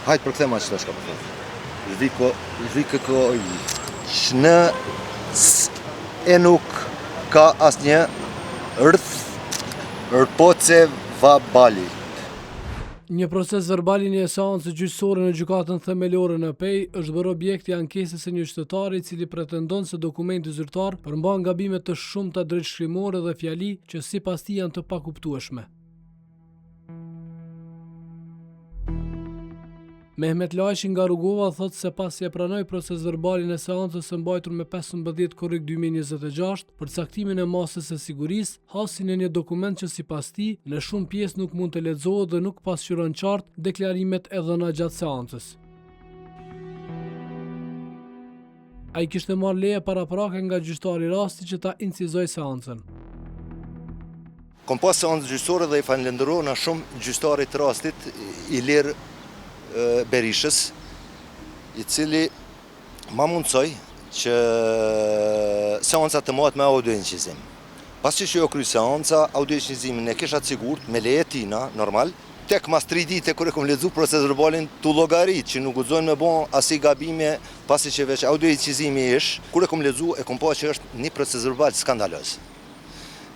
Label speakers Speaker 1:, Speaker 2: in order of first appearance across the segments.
Speaker 1: Hajtë përkthema që të shka përkthema. Zvikëkoj shnë e nuk ka asnjë rëpoce vabali.
Speaker 2: Një proces verbali një seancë gjyqësore në gjykatën themelore në Pej është bërë objekti i ankesës së një qytetari i cili pretendon se dokumenti zyrtar përmban gabime të shumta drejtshkrimore dhe fjali që sipas tij janë të pakuptueshme. Mehmet Lajshi nga Rrugova thotë se pasi e pranoi proces verbalin e seancës së mbajtur me 15 korrik 2026 për caktimin e masës së sigurisë, hasi në një dokument që sipas tij në shumë pjesë nuk mund të lexohet dhe nuk pasqyron qartë deklarimet e dhëna gjatë seancës. Ai kishte marrë leje paraprake nga gjyqtari rasti që ta incizoj seancën.
Speaker 1: Kom pas seancë gjyqësore dhe i falenderoj shumë gjyqtarit rastit Ilir Berishës, i cili ma mundsoi që seanca të mohet me audioincizim. Pasi që jo kry seanca, audioincizimin e kisha të sigurt me leje tina, normal, tek mas 3 dite kur e kom lexuar proces verbalin tu llogarit që nuk guxojnë me bon asi gabime, pasi që veç audioincizimi ish, kur e kom lexuar e kom pa që është një proces verbal skandaloz.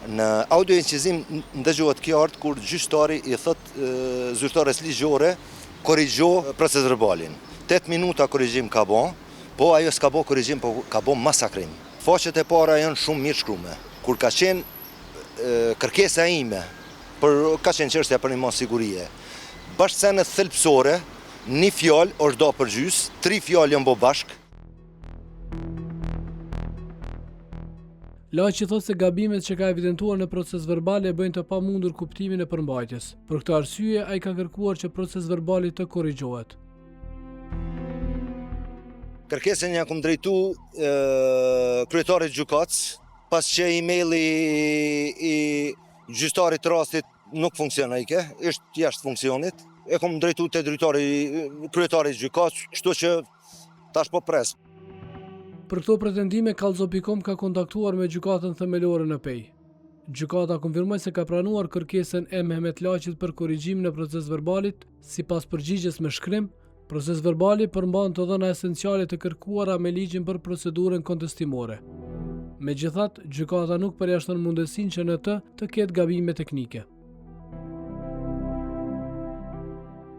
Speaker 1: Në audioincizim ndëgjohet qartë kur gjyqtari i thot zyrtares ligjore korrigjo proces verbalin. 8 minuta korrigjim ka bon, po ajo s'ka bo korrigjim, po ka bo masakrim. Faqet e para janë shumë mirë shkrume. Kur ka qenë kërkesa ime, ka qenë çështja për një mos sigurie, bashkësenet thelpsore, një fjalë është do për gjys, 3 fjalë janë bo bashk.
Speaker 2: Lajshi thotë se gabimet që ka evidentuar në proces verbal e bëjnë të pamundur kuptimin e përmbajtjes. Për këtë arsye, ai ka kërkuar që proces verbali të korrigjohet.
Speaker 1: Kërkesën ja kom drejtu kryetarit gjykatës, pas që emaili i gjyqtarit rastit nuk funksionojke, është jashtë funksionit. E kom drejtu te kryetarit gjykatës, kështu që tash po pres.
Speaker 2: Për këto pretendime, Kallzo.com ka kontaktuar me gjykatën themelore në Pej. Gjykata konfirmoi se ka pranuar kërkesën e Mehmet Lajshit për korrigjim në proces verbalit, sipas përgjigjes me shkrim, proces verbali përmban të dhëna esenciale të kërkuara me ligjin për procedurën kontestimore. Megjithatë, gjykata nuk përjashton mundësinë që në të ketë gabime teknike.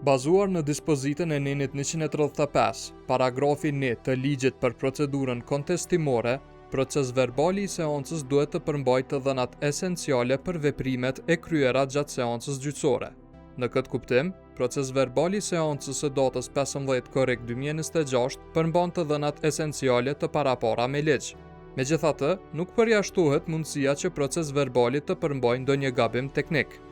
Speaker 3: Bazuar në dispozitën e nenit 135, paragrafi 1 të ligjit për procedurën kontestimore, proces verbali i seancës duhet të përmbajë të dhënat esenciale për veprimet e kryera gjatë seancës gjyqësore. Në këtë kuptim, proces verbali i seancës së datës 15 korrik 2026 përmban të dhënat esenciale të parapara me ligj. Megjithatë, nuk përjashtohet mundësia që proces verbali të përmbajë ndonjë gabim teknik.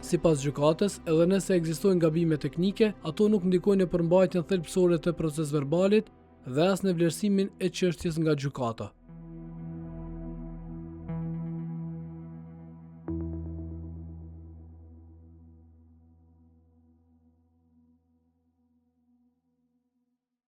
Speaker 2: Sipas gjykatës, edhe nëse ekzistojnë gabime teknike, ato nuk ndikojnë në përmbajtjen thelbësore të proces verbalit dhe as në vlerësimin e çështjes nga gjykata.